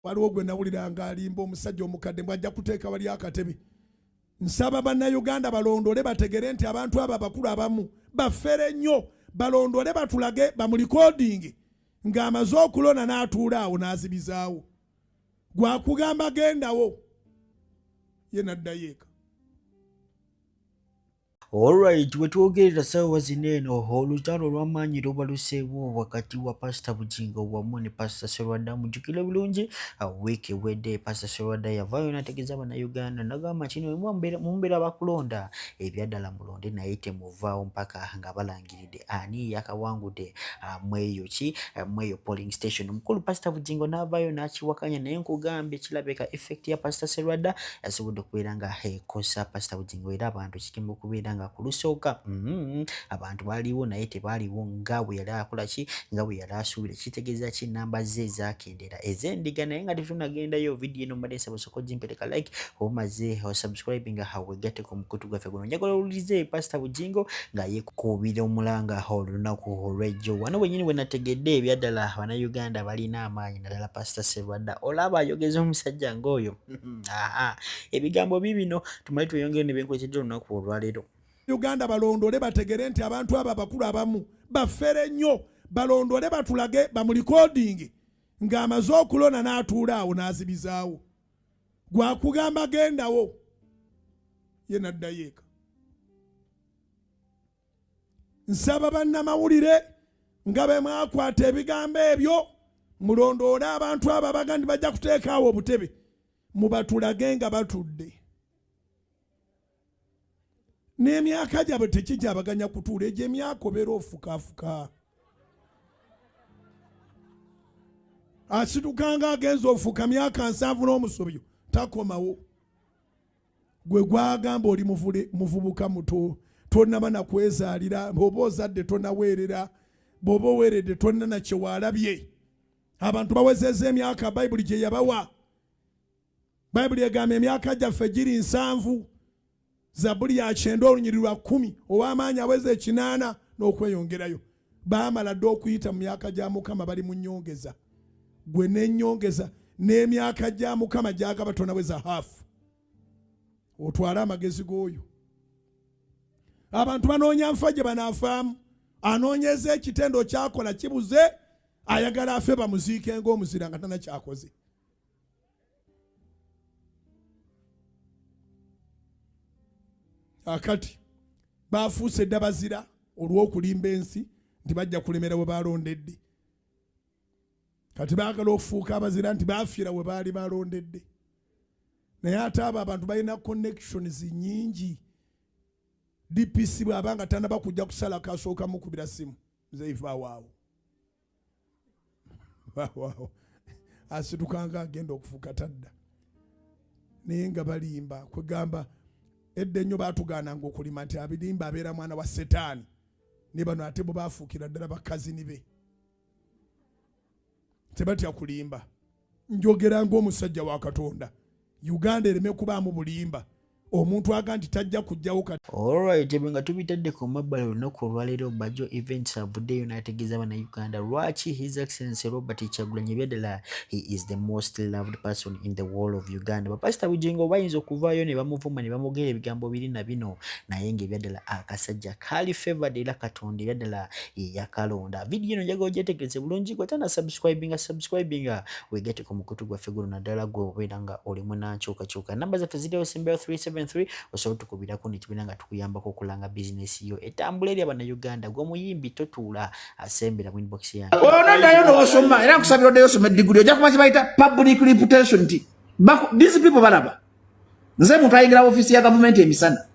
waliwo gwe nawulira ng'alimba omusajja omukadde bw'ajja kuteeka wali akatebe. Nsaba bannayuganda balondole bategere nti abantu abo abakulu abamu baffere nnyo, balondole batulage bamulikodingi ng'amaze okulona n'atuula awo n'azibizaawo. Gwakugamba gendawo ye n'addayo eka. Alright, wetwogerera ssaawa zino eno olutalo olw'amaanyi luba luseewo wakati wa Pastor Bugingo wamu ne Pastor Serwadda. Mujjukire bulungi wiiki ewedde Pastor Serwadda yavaayo n'ategeeza bannayuganda n'agamba kino mumbeera bakulonda ebyaddala mulonde naye temuvaawo mpaka nga balangiridde ani yakawangudde mweyo polling station. Omukulu Pastor Bugingo n'avaayo n'akiwakanya naye nkugambye kirabika effect ya Pastor Serwadda yasobodde okubeera nga ekosa Pastor Bugingo era abantu kikembe okubeera nga kulusooka abantu baliwo naye tebaaliwo nga bwe yali akola ki nga bwe yali asuubira. Kitegeeza ki namba ze zaakendera ez'endiga naye nga tetunagendayo. Vidiyo eno mbadde nsaba osooka ogimpereka like omaze osubscribe nga weegatteko ku mukutu gwaffe guno. Njagala owulize Pastor Bugingo nga yeekubira omulanga olunaku olw'ejjo. Wano wennyini we nategedde ebyaddala bannayuganda balina amaanyi naddala Pastor Serwadda. Olaba ayogeza omusajja ng'oyo ebigambo bibino tumale tweyongere ne byenkolekedde olunaku olwaleero. Uganda balondole bategere nti abantu abo abakulu abamu baffere nnyo, balondole batulage bamulikodingi ng'amaze okulona n'atuula awo n'azibizaawo. Gwakugamba gendawo ye n'addayo eka. Nsaba bannamawulire nga bwe mwakwata ebigambo ebyo mulondoole abantu abo abagandi bajja kuteekaawo obutebe mubatulage nga batudde. N'emyaka gyabwe tekijabaganya kutuula, egyo emyaka obeera ofukaafuka. Asitukanga agenza ofuka myaka 7 n'omusobyo takomawo. Gwe gwagamba oli muvubuka muto tonnaba na kwezaalira, bw'oba ozadde tonnaweerera, bw'oba oweeredde tonna na kye waalabye. Abantu bawezezza emyaka Bayibuli gye yabawa. Bayibuli egamba emyaka gyaffe giri 7. Zaburi ya 9 olunyiriri lwa 10 ow'amaanyi aweze 8 n'okweyongerayo. Baamala dde okuyita mu myaka gya Mukama bali mu nnyongeza. Gwe n'ennyongeza n'emyaka gya Mukama gyagaba tonaweza hafu. Otwale amagezi g'oyo. Abantu banoonya nfa gye banaafaamu. Anoonyeza ekitendo kyakola kibuze, ayagala afe bamuziike ng'omuzira nga tannakyakoze. Akati baafuuse edda bazira olw'okulimba ensi nti bajja kulemera we balondedde. Kati baagala okufuuka abazira nti baafiira we baali balondedde. Naye ate abo abantu balina connections nnyingi. DPC bw'abanga tannaba kujja kusala kasooka mukubira simu nze ivaawo awo. Asitukanga agenda okufuuka tadda. Naye nga balimba kwegamba edde nnyo baatugaananga okulima nti abirimba abeera mwana wa Setaani. Ne bano ate bo baafuukira ddala bakazini be. Tebatya kulimba. Njogera ng'omusajja wa Katonda. Uganda ereme kubaamu bulimba. Omuntu aga nti tajja kujjawo kati. Alright, nga tubitadde ku mabbali olunaku olwaleero Bajjo Events avuddeyo n'ategeeza bannayuganda lwaki His Excellency Robert Kyagulanyi Ebyaddala he is the most loved person in the world of Uganda. Bapasita Bugingo bayinza okuvaayo ne bamuvuma ne bamugera ebigambo biri na bino naye ng'Ebyaddala akasajja kaali favored era Katonda Ebyaddala yakalonda. Vidiyo eno njagala ogyetegereze bulungi gwe tana subscribinga weegate ku mukutu gwaffe guno naddala gwe obeera nga olimu n'ankyukakyuka. Namba zaffe ziriwo Sembeyo 373 osobola tukubirako nekibiina nga tukuyambako okulanga bizinesi yo etambula eri abannayuganda. Gwe omuyimbi totuula asembera mu inbox yange. Ono nayo n'osoma era nkusabira oddeyo osoma eddiguli ojja kuba kibayita public reputation nti these people balaba. Nze muntu ayingira ofisi ya gavumenti emisana.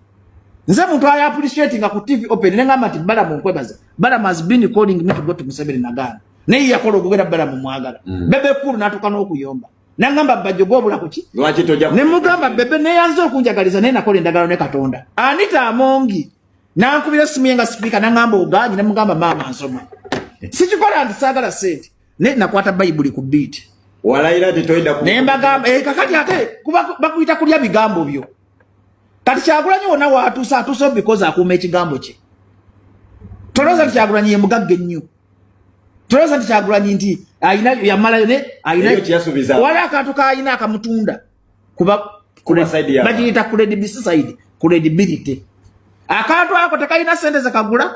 Nze muntu ayi appreciating ku TV open nengamba nti Balamu nkwebaza. Balamu has been calling me to go to Museveni Nagana. Naye yakola okugenda Balamu mwagala. Bebe kulu n'atuuka n'okuyomba. Nangamba Bajjo gwobula kuki? Lwaki tojja? Ne mugamba bebe ne yanzo okunjagaliza naye nakola endagalo ne Katonda. Anita Amongi nankubira simu yenga speaker nangamba ogaji ne mugamba mama nsoma. Sikikola ndisagala sente. Ne nakwata Bayibuli ku beat. Walayira tetoyenda ku. Ne mbagamba kakati ate kuba bakuyita kulya bigambo byo. Kati Kyagulanyi wona watuusa because akuuma ekigambo kye. Toloza Kyagulanyi ye mugagge nnyo. Toloza Kyagulanyi nti Aina yamala ne aina wale akantu ka aina akamutunda kuba bagiyita credibility akantu ako tekaina sente zakagula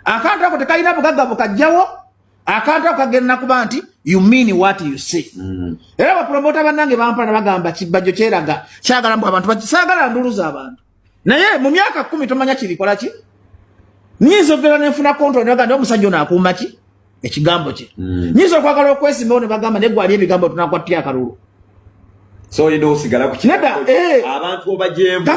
akantu ako tekaina bugagga bukajjawo akantu ako kagenda kuba nti you mean what you say era bapromota banange bampana bagamba kibajjo kyeraga kyagala mbu abantu bakisagala nduluza abantu naye mu myaka 10 tomanya kirikola ki nizo gera nefuna control naganda omusajja ono akuuma ki ekigambo kye nizo kwagala okwesimba ono bagamba ne gwali ebigambo tunakwatya akalulu so yido osigala ku kinada abantu obajembu.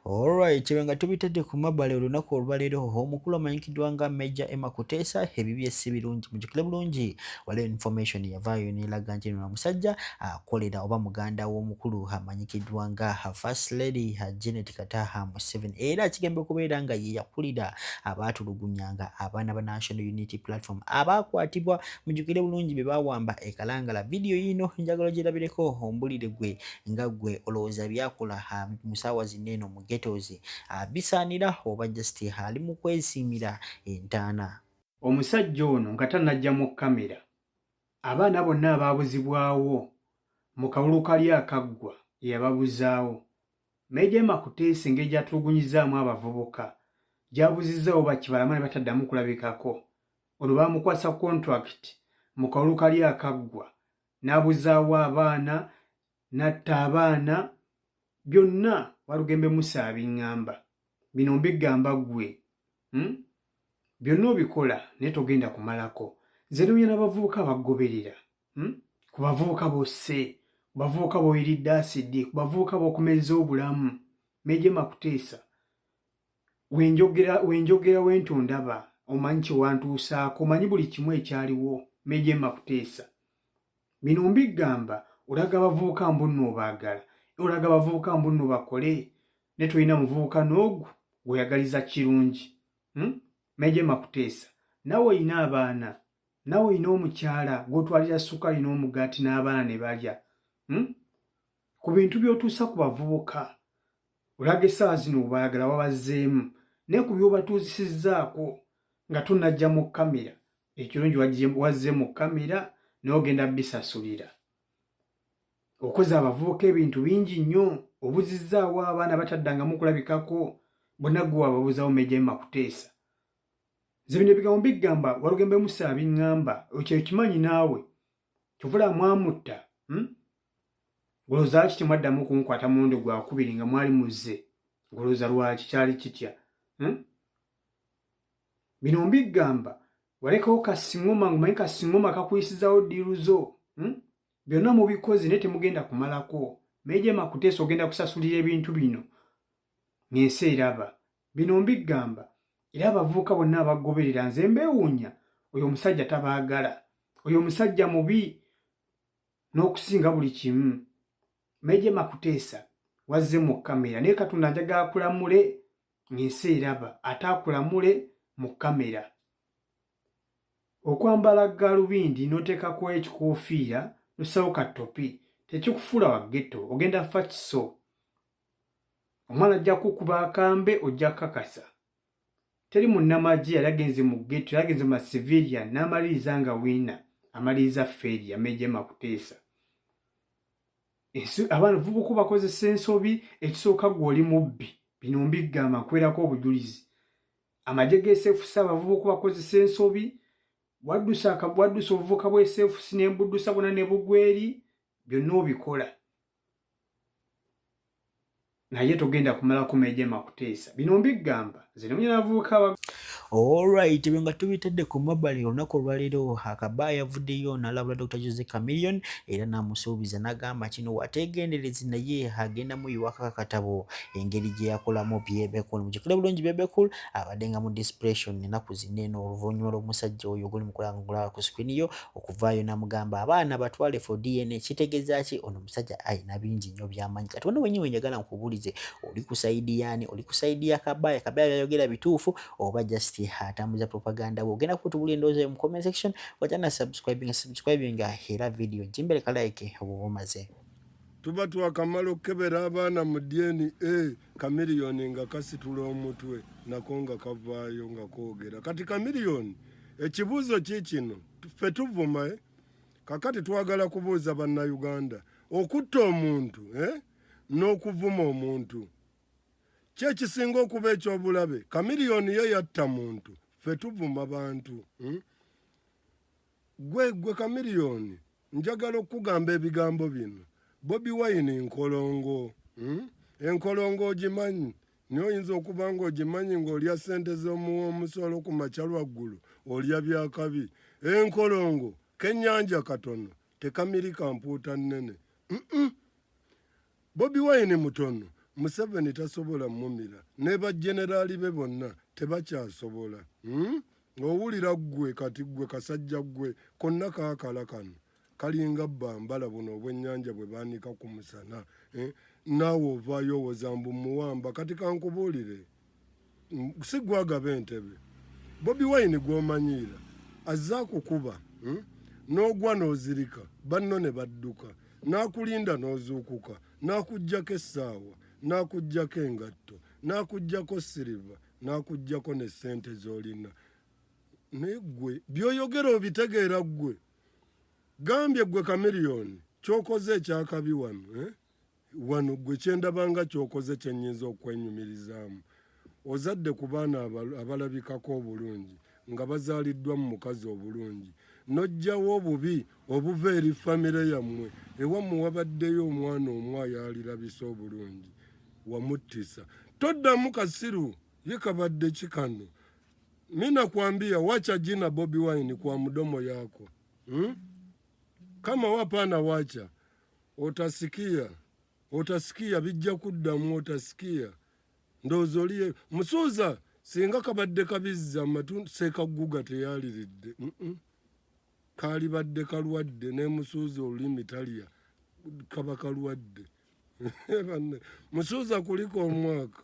Alright, chiwenga tubitedde ku mabale olunaku olwaleero omukulu amanyikiddwa nga Major Emma Kuteesa ebibyesi birungi mujjukire bulungi waliwo information yavaayo n'eraga nti no musajja akolera oba muganda w'omukulu amanyikiddwa nga First Lady Janet Kataha Museveni era kigembe okubeera nga ye yakulira abaatulugunyanga abaana ba National Unity Platform abaakwatibwa mujjukire bulungi be baawamba ekalangala. Video yino njagala ogirabireko ombulire gwe nga gwe olowooza byakola mu ssaawa zino mu getozi bisaanira oba just ali mu kwesimira entaana. Omusajja ono nga tannajja mu kamera abaana bonna abaabuzibwawo mu kalulu kali akaggwa yababuzaawo. Major Emma Kuteesa engeri gy'atulugunyizaamu abavubuka gy'abuzizaawo bakibalamu ne bataddamu kulabikako. Olwo baamukwasa contract mu kalulu kali akaggwa n'abuzaawo abaana n'atta abaana byonna walugembe musaabi ngamba bino mbigamba gwe byonna obikola naye togenda kumalako. Nze noonya n'abavubuka bagoberera ku bavubuka bose, ku bavubuka boyiridde asidi, ku bavubuka b'okumeza obulamu. Major Emma Kuteesa wenjogera wentondaba omanyi kyewantuusaako, omanyi buli kimu ekyaliwo. Major Emma Kuteesa bino mbigamba olaga abavubuka mbunno obaagala, olaga abavubuka mbunno bakole ne tulina muvubuka n'ogu gweyagaliza kirungi. Major Emma Kuteesa nawe olina abaana, nawe olina omukyala gw'otwalira sukali n'omugaati n'abaana ne balya. Ku bintu by'otuusa ku bavubuka olaga essaawa zino obaagala wabazzeemu naye ku by'obatuusizzaako nga tonnajja mu kamera ekirungi wazze mu kamera naye ogenda bisasulira. Okoze abavubuka ebintu bingi nnyo, obuzizzaawo abaana bataddangamu kulabikako bonna gwe wababuzaawo Major Emma Kuteesa. Nze bino ebigambo mbigamba walugembe musaabi ngamba ekyo kimanyi naawe kyovula mwamutta ngolooza ki temwaddamu kunkwata mulundi gwakubiri nga mwali muzze ngolooza lwaki kyali kitya. Bino mbigamba walekawo kasingoma ngumanyi kasingoma kakuyisizaawo ddiiruzo byonna mubikozi naye temugenda kumalako. Major Emma Kuteesa ogenda kusasulira ebintu bino ng'ensi eraba. Bino mbigamba era abavubuka bonna abagoberera nze mbeewuunya oyo omusajja tabaagala, oyo omusajja mubi n'okusinga buli kimu. Major Emma Kuteesa wazze mu kamera naye Katonda njagala akulamule ng'ensi eraba, ate akulamule mu kamera. Okwambala galubindi n'oteekako ekikoofiira n'ossawo katopi tekikufuula wa ghetto, ogenda fa kiso. Omwana ajja kukuba akambe ojja kakasa. Teri munnamagye yali agenze mu ghetto, yali agenze mu civilian n'amaliriza nga wiina, amaliriza failure. Major Emma Kuteesa abaana vubuka bakozesa ensobi, ekisooka gw'oli mubbi. Bino mbigamba nkwerako obujulizi. Amagye g'SFC abavubuka bakozesa ensobi, waddusa obuvubuka bw'SFC n'embuddusa bwonna ne bugweri, byonna obikola. Naye togenda kumalako Major Emma Kuteesa. Bino mbigamba nze ne munyavubuka. Alright, nga tubitedde ku mabali olunaku olwaleero Akabayi yavuddeyo n'alabula Dr. Jose Chameleone era n'amusuubiza n'agamba kino wateegenderezi naye agenda muyiwako akatabo engeri gye yakolamu Bebe Cool. Mujjukire bulungi Bebe Cool abadde nga mu desperation ennaku zino eno oluvannyuma lw'omusajja oyo oguli mu kulangula ku screen yo okuvaayo n'amugamba abaana batwale for DNA. Kitegeeza ki? Ono omusajja ayina bingi nnyo by'amanyi. Kati wano wenyewe njagala nkubuulize, oli ku sayidi yaani? Oli ku sayidi ya Akabayi? Akabayi yayogera bituufu oba just atambuza propaganda? Ogenda kutubulira endowooza mu comment section, wajja subscribing era video jimbere ka like oba omaze. Tuba twakamala okukebera abaana mu DNA Chameleone nga kasitula omutwe nako nga kavaayo nga koogera. Kati Chameleone ekibuuzo kikino ffe tuvuma kakati twagala kubuuza bannayuganda okutta omuntu n'okuvuma omuntu kyekisinga okuba ekyobulabe. Kamiliyoni ye yatta muntu, ffe tuvuma bantu. Gwe Kamiliyoni njagala okugamba ebigambo bino. Bobi Wine nkolongo. Enkolongo ogimanyi, niyo oyinza okuba ng'ogimanyi ng'olya ssente z'omusolo ku makya lwaggulu olya byakabi. Enkolongo kennyanja katono tekamirika mpuuta nnene. Bobi Wine mutono, Museveni tasobola mumira, ne bajenerali be bonna tebakyasobola. Owulira ggwe kati ggwe kasajja ggwe konna kaakala kano kalinga bbambala buno obwennyanja bwe baanika ku musana. Naawe ovaayo owozambu muwamba. Kati kankubuulire, si gwagaba entebe. Bobi Wine gw'omanyiira azza kukuba n'ogwa n'ozirika, banno ne badduka, n'akulinda n'ozuukuka, n'akuggyako essaawa, n'akuggyako engatto, n'akuggyako siriva, n'akuggyako ne ssente z'olina. Naye ggwe by'oyogera obitegeera ggwe. Gambye ggwe Kamiliyoni ky'okoze ekyakabi wano, wano ggwe kyendabanga ky'okoze kye nnyinza okwenyumirizaamu. Ozadde ku baana abalabikako obulungi nga bazaaliddwa mu mukazi obulungi, n'ojjawo obubi obuva eri famire yammwe. Ewammwe wabaddeyo omwana omu ayaalirabisa obulungi, wamuttisa. Toddamu kasiru ye kabadde kikano. Mina kuambia wacha jina Bobi Wine kwa mdomo yako. Kama wapana wacha, otasikia bijja kuddamu, otasikia. Ndozolie musuuza singa kabadde kabizza amatu seekaguga teyaliridde. Kaalibadde kalwadde ne musuuza olulimi talya kaba kalwadde. Musuuza kuliko omwaka.